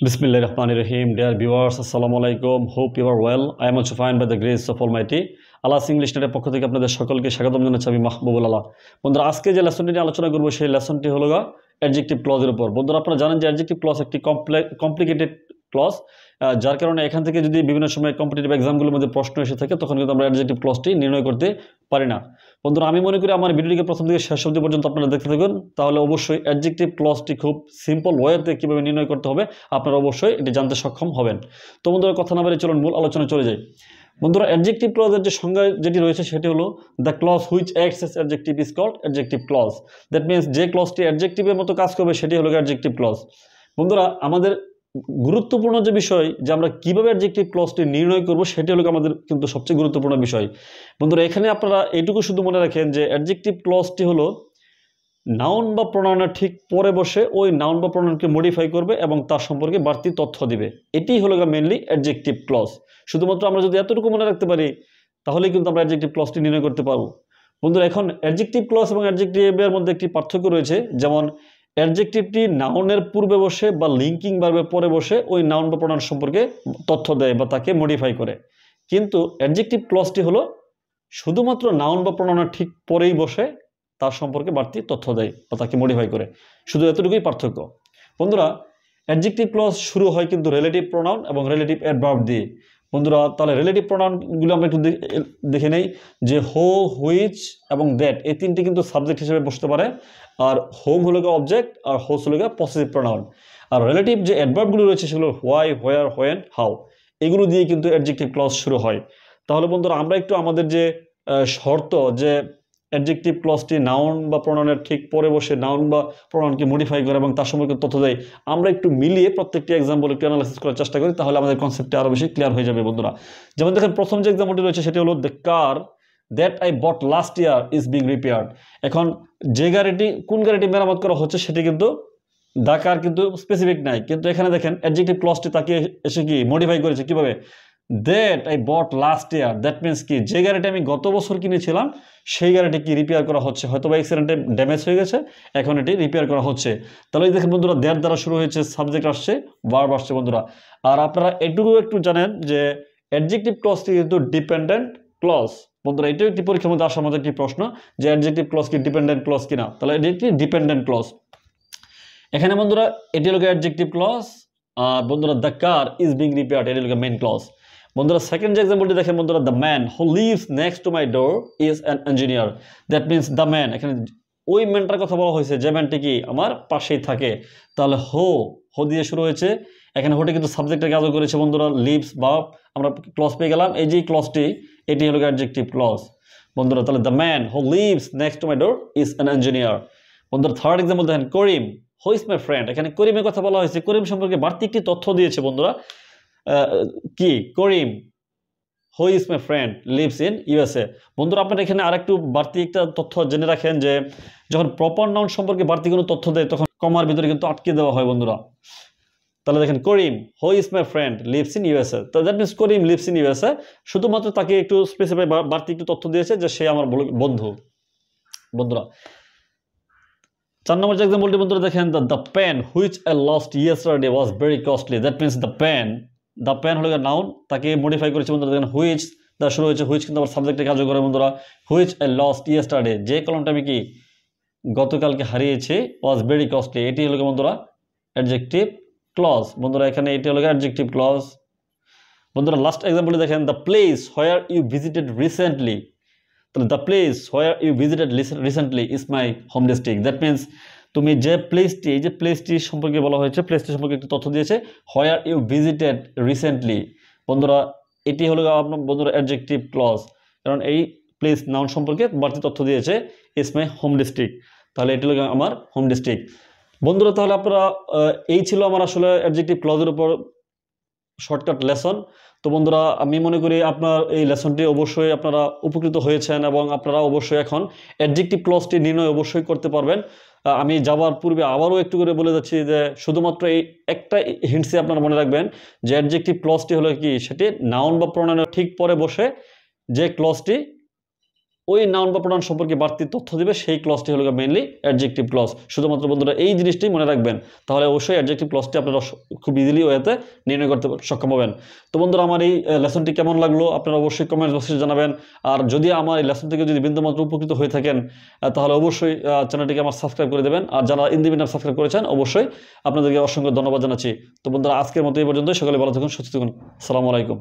Bismillahirrahmanirrahim. Dear viewers, Assalamu alaikum. Hope you are well. I am also fine by the grace of Almighty. Allah's English নেটের পক্ষ থেকে আপনাদের সকলকে স্বাগতম জানাচ্ছি আমি মাহবুবুল আল্লাহ। বন্ধুরা, আজকে যে লেসনটি নিয়ে আলোচনা করব সেই লেসনটি হলো অ্যাডজেক্টিভ ক্লজের উপর। বন্ধুরা, আপনারা জানেন যে অ্যাডজেক্টিভ ক্লজ একটি কমপ্লিকেটেড ক্লজ, যার কারণে এখান থেকে যদি বিভিন্ন সময় কম্পিটিটিভ এক্সামগুলোর মধ্যে প্রশ্ন এসে থাকে তখন কিন্তু আমরা অ্যাডজেক্টিভ ক্লজটি নির্ণয় করতে পারি না। বন্ধুরা, আমি মনে করি আমার ভিডিওটিকে প্রথম থেকে শেষ অবধি পর্যন্ত আপনারা দেখতে থাকুন, তাহলে অবশ্যই অ্যাডজেক্টিভ ক্লজটি খুব সিম্পল ওয়েতে কীভাবে নির্ণয় করতে হবে আপনারা অবশ্যই এটি জানতে সক্ষম হবেন। তো বন্ধুরা, কথা না বলে চলুন মূল আলোচনায় চলে যাই। বন্ধুরা, অ্যাডজেক্টিভ ক্লজের যে সংজ্ঞা যেটি রয়েছে সেটি হলো the clause which acts as adjective is called adjective clause. That means যে ক্লজটি অ্যাডজেক্টিভের মতো কাজ করবে সেটি হলো অ্যাডজেক্টিভ ক্লজ। বন্ধুরা, আমাদের গুরুত্বপূর্ণ যে বিষয় যে আমরা কীভাবে অ্যাডজেক্টিভ ক্লজটি নির্ণয় করব সেটি হলো আমাদের কিন্তু সবচেয়ে গুরুত্বপূর্ণ বিষয়। বন্ধুরা, এখানে আপনারা এইটুকু শুধু মনে রাখেন যে অ্যাডজেক্টিভ ক্লজটি হলো নাউন বা প্রোনাউনের ঠিক পরে বসে ওই নাউন বা প্রোনাউনকে মডিফাই করবে এবং তার সম্পর্কে বাড়তি তথ্য দিবে। এটিই হলো মেনলি অ্যাডজেক্টিভ ক্লজ। শুধুমাত্র আমরা যদি এতটুকু মনে রাখতে পারি তাহলেই কিন্তু আমরা অ্যাডজেক্টিভ ক্লজটি নির্ণয় করতে পারবো। বন্ধুরা, এখন অ্যাডজেক্টিভ ক্লজ এবং অ্যাডজেক্টিভের মধ্যে একটি পার্থক্য রয়েছে। যেমন অ্যাডজেক্টিভটি নাউনের পূর্বে বসে বা লিঙ্কিং ভার্বের পরে বসে ওই নাউন বা প্রোনাউন সম্পর্কে তথ্য দেয় বা তাকে মডিফাই করে, কিন্তু অ্যাডজেক্টিভ ক্লজটি হলো শুধুমাত্র নাউন বা প্রোনাউনের ঠিক পরেই বসে তার সম্পর্কে বাড়তি তথ্য দেয় বা তাকে মডিফাই করে। শুধু এতটুকুই পার্থক্য। বন্ধুরা, অ্যাডজেক্টিভ ক্লজ শুরু হয় কিন্তু রিলেটিভ প্রোনাউন এবং রিলেটিভ অ্যাডভার্ব দিয়ে। বন্ধুরা, তাহলে রিলেটিভ প্রোনাউনগুলো আমরা একটু দেখে নেই যে হো, হুইচ এবং দ্যাট এই তিনটি কিন্তু সাবজেক্ট হিসেবে বসতে পারে, আর হোম হলো অবজেক্ট আর হোস হলো পসেসিভ প্রোনাউন। আর রিলেটিভ যে অ্যাডভার্বগুলো রয়েছে সেগুলো হোয়াই, হোয়ার, হোয়েন, হাউ এগুলো দিয়ে কিন্তু অ্যাডজেক্টিভ ক্লজ শুরু হয়। তাহলে বন্ধুরা, আমরা একটু আমাদের যে শর্ত যে অ্যাডজেক্টিভ ক্লজটি নাউন বা প্রোনাউনের ঠিক পরে বসে নাউন বা প্রোনাউনকে মডিফাই করে এবং তার সম্পর্কে তথ্য দেয়, আমরা একটু মিলিয়ে প্রত্যেকটি এক্সাম্পল একটু অ্যানালাইসিস করার চেষ্টা করি, তাহলে আমাদের কনসেপ্টটা আরও বেশি ক্লিয়ার হয়ে যাবে। বন্ধুরা, যেমন দেখেন প্রথম যে এক্সাম্পলটি রয়েছে সেটি হলো the car that I bought last year is being repaired. এখন যে গাড়িটি কোন গাড়িটি মেরামত করা হচ্ছে সেটি কিন্তু দ্য কার কিন্তু স্পেসিফিক নাই, কিন্তু এখানে দেখেন অ্যাডজেক্টিভ ক্লজটি তাকে এসে কি মডিফাই করেছে কিভাবে, that I bought last year. That means কি যে গাড়িটি আমি গত বছর কিনেছিলাম সেই গাড়িটি কি রিপেয়ার করা হচ্ছে, হয়তো বা অ্যাক্সিডেন্টে ড্যামেজ হয়ে গেছে, এখন এটি রিপেয়ার করা হচ্ছে। তাহলে দেখেন বন্ধুরা, দ্যাট দ্বারা শুরু হয়েছে, সাবজেক্ট আসছে, ভার্ব আসছে। বন্ধুরা, আর আপনারা এটুকু একটু জানেন যে অ্যাডজেক্টিভ ক্লজটি কিন্তু ডিপেন্ডেন্ট ক্লজ। বন্ধুরা, এটাও একটি পরীক্ষার মধ্যে আসার মতো একটি প্রশ্ন যে অ্যাডজেক্টিভ ক্লজ কি ডিপেন্ডেন্ট ক্লজ কিনা। তাহলে এটি একটি ডিপেন্ডেন্ট ক্লজ। এখানে বন্ধুরা এটি হলো অ্যাডজেক্টিভ ক্লজ। আর বন্ধুরা, the car is being repaired এটি হলো মেইন ক্লজ। বন্ধুরা, সেকেন্ড যে এক্সাম্পলটি দেখেন বন্ধুরা, the man who lives next to my door is an engineer. That means the man, এখানে ওই ম্যানটার কথা বলা হয়েছে যে ম্যানটি কি আমার পাশেই থাকে। তাহলে হো দিয়ে শুরু হয়েছে, এখানে হোটি কিন্তু সাবজেক্টের কাজও করেছে। বন্ধুরা, লিভস বা আমরা ক্লজ পেয়ে গেলাম, এই যে ক্লজটি এটি হলো অ্যাডজেক্টিভ ক্লজ। বন্ধুরা, তাহলে the man who lives next to my door is an engineer. বন্ধুরা, থার্ড এক্সাম্পল দেখেন Karim who is my friend. এখানে করিমের কথা বলা হয়েছে, করিম সম্পর্কে বাড়তি একটি তথ্য দিয়েছে। বন্ধুরা, কি Karim who is my friend lives in USA. বন্ধুরা, আপনারা এখানে আরেকটু বাড়তি একটা তথ্য জেনে রাখেন যে যখন প্রপার নাউন সম্পর্কে বাড়তি কোনো তথ্য দেয় তখন কমার ভিতরে কিন্তু আটকে দেওয়া হয়। বন্ধুরা, তাহলে দেখেন Karim who is my friend lives in USA. তো that means Karim lives in USA, শুধুমাত্র তাকে একটু স্পেসিফাই বাড়তি একটু তথ্য দিয়েছে যে সে আমার বন্ধু। বন্ধুরা, 4 নম্বর যে এক্সাম্পলটি বন্ধুরা দেখেন, the pen which I lost yesterday was very costly. That means the pen হলো নাউন, তাকে মডিফাই করেছে। বন্ধুরা, দেখেন হুইচ দ্বারা শুরু হয়েছে, হুইচ কিন্তু আবার সাবজেক্টে কাজও করে। বন্ধুরা, হুইচ আই লস্ট ইয়েস্টারডে, যে কলমটা আমি কি গতকালকে হারিয়েছি, ওয়াজ ভেরি কস্টলি এটি হলো বন্ধুরা অ্যাডজেক্টিভ ক্লজ। বন্ধুরা, এখানে এটি হলো অ্যাডজেক্টিভ ক্লজ। বন্ধুরা, লাস্ট এক্সাম্পলটি দেখেন, the place where you visited recently. তাহলে the place where you visited recently is my home district. That means তুমি যে প্লেসটি, এই যে প্লেসটি সম্পর্কে বলা হয়েছে, প্লেসটি সম্পর্কে একটু তথ্য দিয়েছে, হোয়ার ইউ ভিজিটেড রিসেন্টলি। বন্ধুরা, এটি হলো আপনার বন্ধুরা অ্যাডজেক্টিভ ক্লজ, কারণ এই প্লেস নাউন সম্পর্কে বাড়তি তথ্য দিয়েছে, ইজ মাই হোম ডিস্ট্রিক্ট। তাহলে এটি হলো আমার হোম ডিস্ট্রিক্ট। বন্ধুরা, তাহলে আপনারা এই ছিল আমার আসলে অ্যাডজেক্টিভ ক্লজের উপর শর্টকাট লেসন। তো বন্ধুরা, আমি মনে করি আপনার এই লেসনটি অবশ্যই আপনারা উপকৃত হয়েছেন এবং আপনারা অবশ্যই এখন অ্যাডজেক্টিভ ক্লজটি নির্ণয় অবশ্যই করতে পারবেন। আমি যাওয়ার পূর্বে আবারও একটু করে বলে যাচ্ছি যে শুধুমাত্র এই একটা হিন্টসে আপনারা মনে রাখবেন যে অ্যাডজেক্টিভ ক্লজটি হলো কি, সেটি নাউন বা প্রোনাউনের ঠিক পরে বসে যে ক্লজটি ওই নাউন বা প্রোনাউন সম্পর্কে বাড়তি তথ্য দিবে, সেই ক্লজটি হলো মেইনলি অ্যাডজেক্টিভ ক্লজ। শুধুমাত্র বন্ধুরা এই জিনিসটি মনে রাখবেন, তাহলে অবশ্যই অ্যাডজেক্টিভ ক্লজটি আপনারা খুব ইজিলি ওয়েতে নির্ণয় করতে সক্ষম হবেন। তো বন্ধুরা, আমার এই লেসনটি কেমন লাগলো আপনারা অবশ্যই কমেন্ট বক্সে জানাবেন। আর যদি আমার এই লেসন থেকে যদি বিন্দুমাত্র উপকৃত হয়ে থাকেন তাহলে অবশ্যই চ্যানেলটিকে আমার সাবস্ক্রাইব করে দেবেন। আর যারা ইন দ্য মিনিট সাবস্ক্রাইব করেছেন অবশ্যই আপনাদেরকে অসংখ্য ধন্যবাদ জানাচ্ছি। তো বন্ধুরা, আজকের মতো এই পর্যন্ত। সকলে ভালো থাকুন, সুস্থ থাকুন। আসসালামু আলাইকুম।